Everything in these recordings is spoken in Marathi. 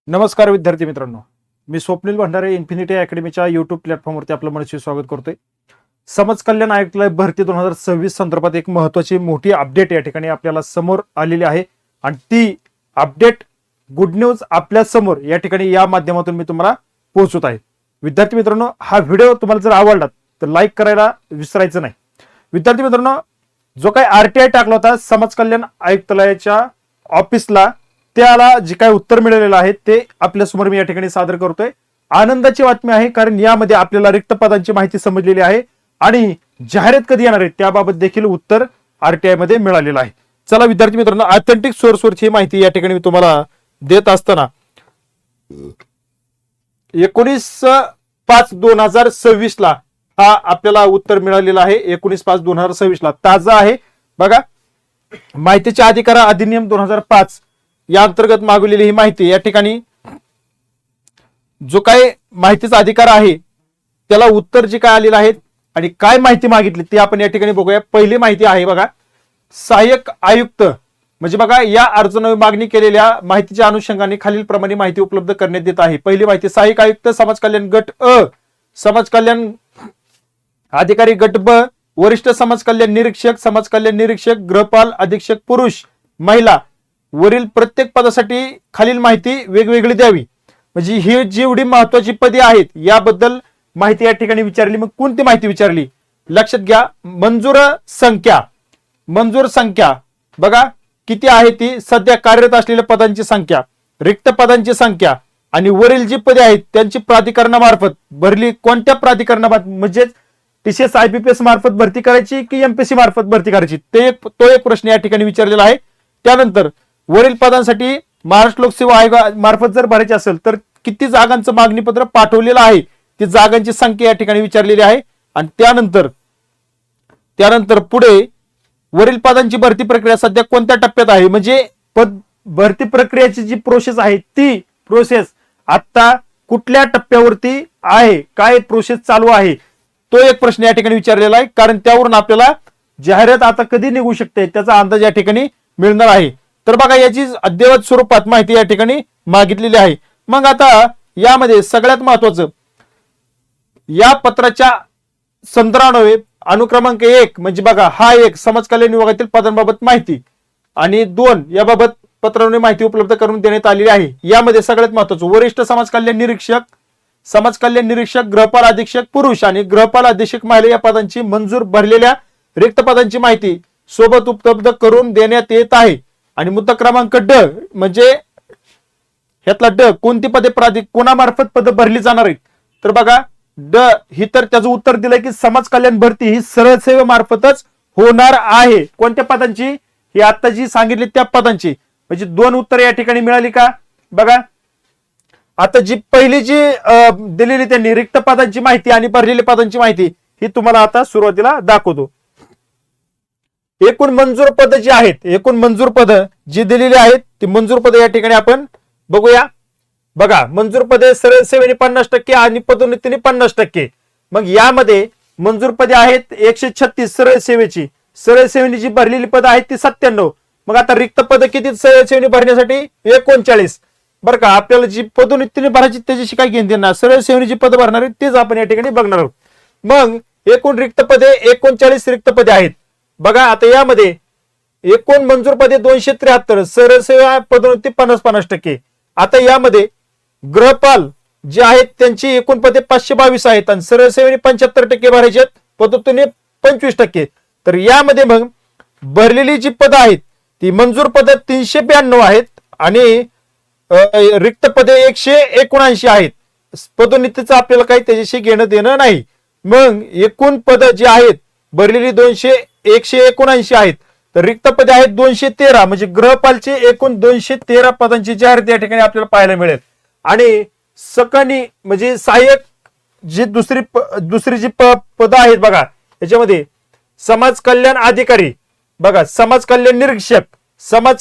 नमस्कार विद्यार्थी मित्रांनो, मी स्वप्नील भंडारे इन्फिनिटी अकॅडमीच्या युट्यूब प्लॅटफॉर्मवरती आपलं मनस्वी स्वागत करतोय. समाज कल्याण आयुक्तालय भरती 2026 संदर्भात एक महत्त्वाची मोठी अपडेट या ठिकाणी आपल्याला समोर आलेली आहे आणि ती अपडेट गुड न्यूज आपल्या समोर या ठिकाणी या माध्यमातून मी तुम्हाला पोहोचवत आहे. विद्यार्थी मित्रांनो, हा व्हिडिओ तुम्हाला जर आवडला तर लाईक करायला विसरायचं नाही. विद्यार्थी मित्रांनो, जो काही आरटीआय टाकला होता समाज कल्याण आयुक्तालयाच्या ऑफिसला, त्याला जे काही उत्तर मिळालेलं आहे ते आपल्या समोर मी या ठिकाणी सादर करतोय. आनंदाची बातमी आहे, कारण यामध्ये आपल्याला रिक्त पदांची माहिती समजलेली आहे आणि जाहिरात कधी येणार आहे त्याबाबत देखील उत्तर आरटीआय मध्ये मिळालेलं आहे. चला विद्यार्थी मित्रांनो, ऑथेंटिक सोर्सवरची माहिती या ठिकाणी मी तुम्हाला देत असताना 19/5/2026 ला हा आपल्याला उत्तर मिळालेला आहे. 19/5/2026 ला ताजा आहे बघा. माहितीच्या अधिकार अधिनियम 2005 या अंतर्गत मागवलेली ही माहिती या ठिकाणी जो काही माहितीचा अधिकार आहे त्याला उत्तर जे काय आलेलं आहे आणि काय माहिती मागितली ते आपण या ठिकाणी बघूया. पहिली माहिती आहे बघा, सहाय्यक आयुक्त म्हणजे बघा, या अर्जाने मागणी केलेल्या माहितीच्या अनुषंगाने खालील प्रमाणे माहिती उपलब्ध करण्यात येत आहे. पहिली माहिती, सहाय्यक आयुक्त समाज कल्याण गट अ, समाज कल्याण अधिकारी गट ब, वरिष्ठ समाज कल्याण निरीक्षक, गृहपाल अधीक्षक पुरुष महिला वरील प्रत्येक पदासाठी खालील माहिती वेगवेगळी द्यावी. म्हणजे ही जेवढी महत्वाची पदे आहेत याबद्दल माहिती या ठिकाणी विचारली. मग कोणती माहिती विचारली लक्षात घ्या. मंजूर संख्या बघा किती आहे ती, सध्या कार्यरत असलेल्या पदांची संख्या, रिक्त पदांची संख्या आणि वरील जी पदे आहेत त्यांची प्राधिकरणामार्फत भरली, कोणत्या प्राधिकरणामार्फत, म्हणजे टीसीएस आयपीपीएस मार्फत भरती करायची की एमपीसी मार्फत भरती करायची, तो एक प्रश्न या ठिकाणी विचारलेला आहे. त्यानंतर वरील पदांसाठी महाराष्ट्र लोकसेवा आयोग मार्फत जर भरायचे असेल तर किती जागांचं मागणी पत्र पाठवलेलं आहे, ती जागांची संख्या या ठिकाणी विचारलेली आहे. आणि त्यानंतर पुढे वरील पदांची भरती प्रक्रिया सध्या कोणत्या टप्प्यात आहे, म्हणजे पद भरती प्रक्रियेची जी प्रोसेस आहे ती प्रोसेस आता कुठल्या टप्प्यावरती आहे, काय प्रोसेस चालू आहे, तो एक प्रश्न या ठिकाणी विचारलेला आहे. कारण त्यावरून आपल्याला जाहिरात आता कधी निघू शकते त्याचा अंदाज या ठिकाणी मिळणार आहे. तर बघा, याची अद्ययावत स्वरूपात माहिती या ठिकाणी मागितलेली आहे. मग आता यामध्ये सगळ्यात महत्वाचं, या पत्राच्या 17 अनुक्रमांक 1 म्हणजे बघा, हा एक समाज कल्याण विभागातील पदांबाबत माहिती आणि 2 याबाबत पत्राने माहिती उपलब्ध करून देण्यात आलेली आहे. यामध्ये सगळ्यात महत्वाचं वरिष्ठ समाज कल्याण निरीक्षक, गृहपाल अधीक्षक पुरुष आणि गृहपाल अधीक्षक महिला या पदांची मंजूर भरलेल्या रिक्त पदांची माहिती सोबत उपलब्ध करून देण्यात येत आहे. आणि मुद्दा क्रमांक ड म्हणजे ह्यातला ड, कोणती पदे कोणामार्फत पद भरली जाणार आहेत, तर बघा ड ही तर त्याचं उत्तर दिलंय की समाज कल्याण भरती ही सरळ सेवेमार्फतच होणार आहे. कोणत्या पदांची, ही आता जी सांगितली त्या पदांची, म्हणजे 2 उत्तर या ठिकाणी मिळाली का बघा. आता जी पहिली जी दिलेली त्यांनी रिक्त पदांची माहिती आणि भरलेल्या पदांची माहिती ही तुम्हाला आता सुरुवातीला दाखवतो. एकूण मंजूर पद जी आहेत, एकूण मंजूर पद जी दिलेली आहेत ती मंजूर पद या ठिकाणी आपण बघूया. बघा, मंजूर पदे सरळ सेवेने 50% आणि पदोन्नतीने 50%. मग यामध्ये मंजूर पदे आहेत 136 सरळ सेवेने जी भरलेली पद आहेत ती 97. मग आता रिक्त पद किती सरळ सेवेने भरण्यासाठी 39. बरं का, आपल्याला जी पदोन्नतीने भरायची त्याच्याशी काय घेणं देणार, सरळ सेवेने जी पद भरणार आहेत तेच आपण या ठिकाणी बघणार आहोत. मग एकूण रिक्त पदे 39 रिक्त पदे आहेत. बघा, आता यामध्ये एकूण मंजूर पदे 273, सरळ सेवा पदोन्नती 50%. आता यामध्ये गृहपाल जे आहेत त्यांची एकूण पदे 522 आहेत आणि सरळ सेवेने 75% भरायचे आहेत, पदोन्नतीने 25%. तर यामध्ये मग भरलेली जी पद आहेत ती मंजूर पद 392 आहेत आणि रिक्त पदे 179 आहेत. पदोन्नतीचं आपल्याला काही त्याच्याशी घेणं देणं नाही. मग एकूण पद जी आहेत भरलेली 179 आहेत, तर रिक्त पदे आहेत 213, म्हणजे गृहपालचे एकूण 213 पदांची जाहिरात या ठिकाणी आपल्याला पाहायला मिळेल. आणि सकनी म्हणजे सहाय्यक जी दुसरी जी पद आहेत बघा, याच्यामध्ये समाज कल्याण अधिकारी बघा, समाज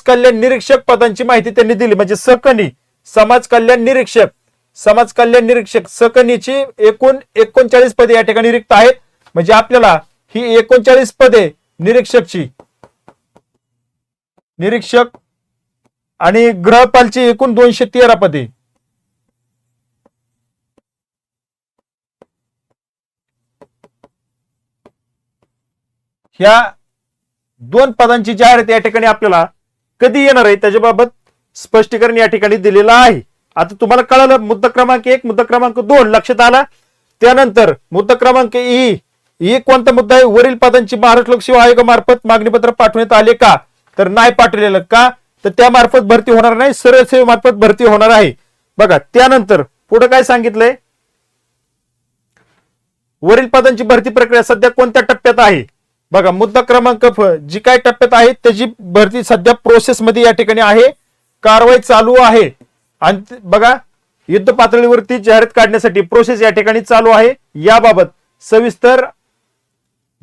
कल्याण निरीक्षक पदांची माहिती त्यांनी दिली. म्हणजे सकनी समाज कल्याण निरीक्षक सकनीची एकूण 39 पदे या ठिकाणी रिक्त आहेत. म्हणजे आपल्याला ही 39 पदे निरीक्षक आणि गृहपालची एकूण 213 पदे ह्या 2 पदांची जाहिरात या ठिकाणी आपल्याला कधी येणार आहे त्याच्याबाबत स्पष्टीकरण या ठिकाणी दिलेलं आहे. आता तुम्हाला कळालं मुद्दा क्रमांक 1, मुद्दा क्रमांक 2 लक्षात आला. त्यानंतर मुद्दा क्रमांक ई कोणता मुद्दा आहे? वरील पदांची महाराष्ट्र लोकसेवा आयोगामार्फत मागणीपत्र पाठवण्यात आले का? तर नाही पाठवलेलं का? तर त्यामार्फत भरती होणार नाही, सरळ सेवेमार्फत भरती होणार आहे. बघा त्यानंतर पुढे काय सांगितलंय? वरील पदांची भरती प्रक्रिया सध्या कोणत्या टप्प्यात आहे? बघा मुद्दा क्रमांक जी काय टप्प्यात आहे त्याची भरती सध्या प्रोसेस मध्ये या ठिकाणी आहे, कारवाई चालू आहे. आणि बघा युद्ध पातळीवरती जाहिरात काढण्यासाठी प्रोसेस या ठिकाणी चालू आहे. याबाबत सविस्तर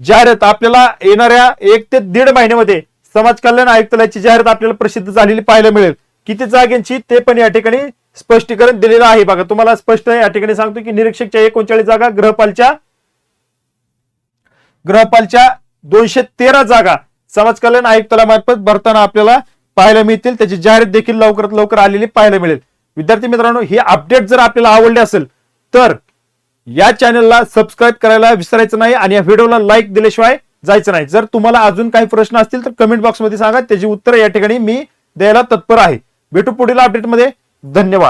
जाहिरात आपल्याला येणाऱ्या 1 ते 1.5 महिन्यामध्ये समाज कल्याण आयुक्तालयाची जाहिरात आपल्याला प्रसिद्ध झालेली पाहायला मिळेल. किती जागांची ते पण या ठिकाणी स्पष्टीकरण दिलेलं आहे. बघा तुम्हाला स्पष्ट या ठिकाणी सांगतो की निरीक्षकच्या 39 जागा, गृहपालच्या 213 जागा समाज कल्याण आयुक्तालयामार्फत भरताना आपल्याला पाहायला मिळतील. त्याची जाहिरात देखील लवकरात लवकर आलेली पाहायला मिळेल. विद्यार्थी मित्रांनो, ही अपडेट जर आपल्याला आवडली असेल तर या चॅनलला सबस्क्राईब करायला विसरायचं नाही आणि या व्हिडिओला लाईक दिल्याशिवाय जायचं नाही. जर तुम्हाला अजून काही प्रश्न असतील तर कमेंट बॉक्समध्ये सांगा, त्याची उत्तर या ठिकाणी मी द्यायला तत्पर आहे. भेटू पुढील अपडेटमध्ये. धन्यवाद.